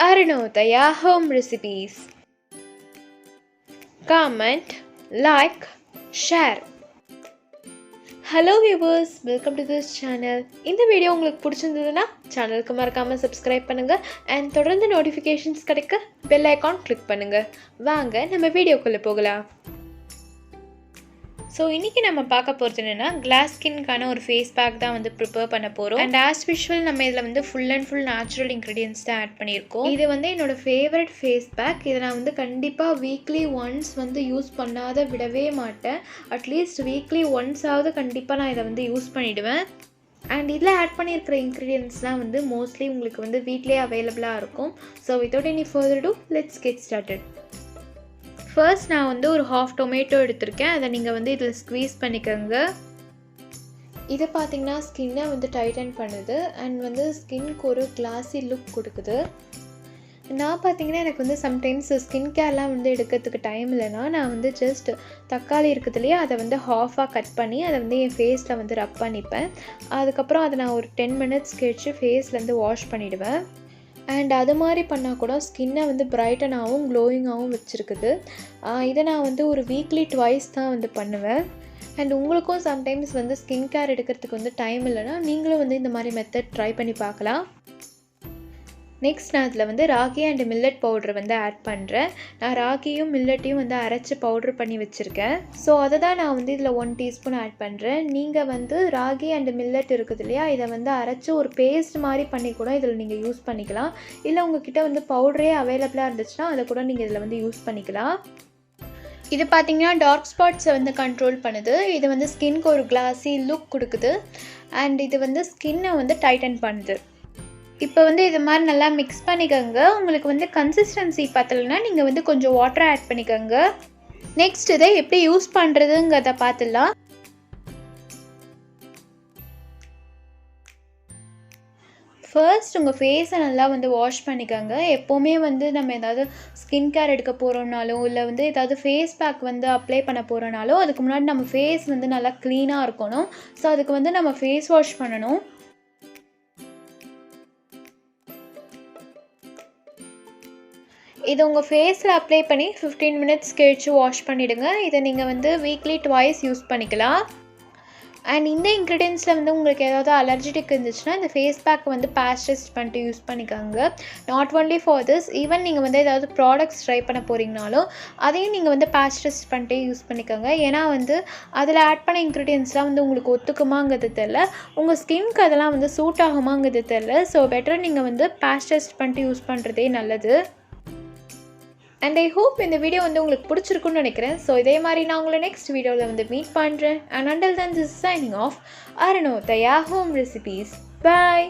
Arunodaya Home Recipes. Comment, like, share. Hello viewers, welcome to this channel. இந்த video உங்களுக்கு பிடிச்சிருந்ததுன்னா சேனலுக்கு மறக்காம சப்ஸ்கிரைப் பண்ணுங்க and தொடர்ந்து நோட்டிஃபிகேஷன்ஸ் கிடைக்க பெல் ஐகான் கிளிக் பண்ணுங்க. வாங்க நம்ம வீடியோக்குள்ள போகலாம். ஸோ இன்றைக்கி நம்ம பார்க்க போகிறது என்னென்னா கிளாஸ் ஸ்கின்கான ஒரு ஃபேஸ் பேக் தான் வந்து ப்ரிப்பேர் பண்ண போகிறோம். அண்ட் ஆஸ் யூஷுவல் நம்ம இதில் வந்து full and full natural ingredients தான் ஆட் பண்ணியிருக்கோம். இது வந்து என்னோடய ஃபேவரட் ஃபேஸ் பேக். இதை நான் வந்து கண்டிப்பாக வீக்லி ஒன்ஸ் வந்து யூஸ் பண்ணாத விடவே மாட்டேன். அட்லீஸ்ட் வீக்லி ஒன்ஸாவது கண்டிப்பாக நான் இதை வந்து யூஸ் பண்ணிவிடுவேன். அண்ட் இதில் ஆட் பண்ணியிருக்கிற இன்க்ரீடியன்ஸ்லாம் வந்து மோஸ்ட்லி உங்களுக்கு வந்து வீட்லேயே அவைலபிளாக இருக்கும். So without any further to let's get started. First நான் வந்து ஒரு ஹாஃப் டொமேட்டோ எடுத்திருக்கேன். அதை நீங்கள் வந்து இதில் ஸ்க்வீஸ் பண்ணிக்கோங்க. இதை பார்த்திங்கன்னா ஸ்கின்னை வந்து டைட்டன் பண்ணுது அண்ட் வந்து ஸ்கின்க்கு ஒரு கிளாஸி லுக் கொடுக்குது. நான் பார்த்திங்கன்னா எனக்கு வந்து சம்டைம்ஸ் ஸ்கின் கேர்லாம் வந்து எடுக்கிறதுக்கு டைம் இல்லைனா நான் வந்து ஜஸ்ட் தக்காளி இருக்குதுலையே அதை வந்து ஹாஃபாக கட் பண்ணி அதை வந்து என் ஃபேஸில் வந்து ரப் பண்ணிப்பேன். அதுக்கப்புறம் அதை நான் ஒரு 10 மினிட்ஸ் கழிச்சு ஃபேஸ்லேருந்து வாஷ் பண்ணிவிடுவேன். அண்ட் அது மாதிரி பண்ணால் கூட ஸ்கின்னை வந்து பிரைட்டனாகவும் க்ளோயிங்காகவும் வச்சுருக்குது. இதை நான் வந்து ஒரு வீக்லி ட்வைஸ் தான் வந்து பண்ணுவேன். அண்ட் உங்களுக்கும் சம்டைம்ஸ் வந்து ஸ்கின் கேர் எடுக்கிறதுக்கு வந்து டைம் இல்லைனா நீங்களும் வந்து இந்த மாதிரி மெத்தட் ட்ரை பண்ணி பார்க்கலாம். நெக்ஸ்ட் நான் அதில் வந்து ராகி அண்ட் மில்லட் பவுட்ரு வந்து ஆட் பண்ணுறேன். நான் ராகியும் மில்லட்டையும் வந்து அரைச்சி பவுட்ரு பண்ணி வச்சுருக்கேன். ஸோ அதை தான் நான் வந்து இதில் 1 டீஸ்பூன் ஆட் பண்ணுறேன். நீங்கள் வந்து ராகி அண்ட் மில்லட் இருக்குது இல்லையா, இதை வந்து அரைச்சி ஒரு பேஸ்ட் மாதிரி பண்ணி கூட இதில் நீங்கள் யூஸ் பண்ணிக்கலாம். இல்லை உங்ககிட்ட வந்து பவுடரே அவைலபிளாக இருந்துச்சுன்னா அதை கூட நீங்கள் இதில் வந்து யூஸ் பண்ணிக்கலாம். இது பார்த்திங்கன்னா டார்க் ஸ்பாட்ஸை வந்து கண்ட்ரோல் பண்ணுது. இது வந்து ஸ்கின்க்கு ஒரு கிளாஸி லுக் கொடுக்குது அண்ட் இது வந்து ஸ்கின்னை வந்து டைட்டன் பண்ணுது. இப்போ வந்து இது மாதிரி நல்லா மிக்ஸ் பண்ணிக்கோங்க. உங்களுக்கு வந்து கன்சிஸ்டன்சி பத்தலைன்னா நீங்கள் வந்து கொஞ்சம் வாட்டர் ஆட் பண்ணிக்கோங்க. நெக்ஸ்ட் இதை எப்படி யூஸ் பண்ணுறதுங்கிறத பார்த்துடலாம். ஃபர்ஸ்ட் உங்கள் ஃபேஸை நல்லா வந்து வாஷ் பண்ணிக்கோங்க. எப்போவுமே வந்து நம்ம ஏதாவது ஸ்கின் கேர் எடுக்க போகிறோம்னாலும் இல்லை வந்து ஏதாவது ஃபேஸ் பேக் வந்து அப்ளை பண்ண போகிறோனாலும் அதுக்கு முன்னாடி நம்ம ஃபேஸ் வந்து நல்லா க்ளீனாக இருக்கணும். ஸோ அதுக்கு வந்து நம்ம ஃபேஸ் வாஷ் பண்ணணும். இதை உங்கள் ஃபேஸில் அப்ளை பண்ணி 15 மினிட்ஸ் கழிச்சு வாஷ் பண்ணிவிடுங்க. இதை நீங்கள் வந்து வீக்லி ட்வைஸ் யூஸ் பண்ணிக்கலாம். அண்ட் இந்த இன்க்ரீடியன்ஸில் வந்து உங்களுக்கு ஏதாவது அலர்ஜிட்டிக் இருந்துச்சுன்னா இந்த ஃபேஸ் பேக் வந்து பேட்ச் டெஸ்ட் பண்ணிட்டு யூஸ் பண்ணிக்கோங்க. Not only for this, even நீங்கள் வந்து ஏதாவது ப்ராடக்ட்ஸ் ட்ரை பண்ண போகிறீங்கனாலும் அதையும் நீங்கள் வந்து பேட்ச் டெஸ்ட் பண்ணிட்டு யூஸ் பண்ணிக்கோங்க. ஏன்னா வந்து அதில் ஆட் பண்ண இன்க்ரீடியன்ஸ்லாம் வந்து உங்களுக்கு ஒத்துக்குமாங்கிறது தெரில, உங்கள் ஸ்கின்க்கு அதெல்லாம் வந்து சூட் ஆகுமாங்கிறது தெரில. ஸோ பெட்டர் நீங்கள் வந்து பேட்ச் டெஸ்ட் பண்ணிட்டு யூஸ் பண்ணுறதே நல்லது. அண்ட் ஐ ஹோப் இந்த வீடியோ வந்து உங்களுக்கு பிடிச்சிருக்குன்னு நினைக்கிறேன். ஸோ இதே மாதிரி நான் உங்களை நெக்ஸ்ட் வீடியோவில் வந்து மீட் பண்ணுறேன். And until then this is signing off. Arunodaya Home Recipes. Bye.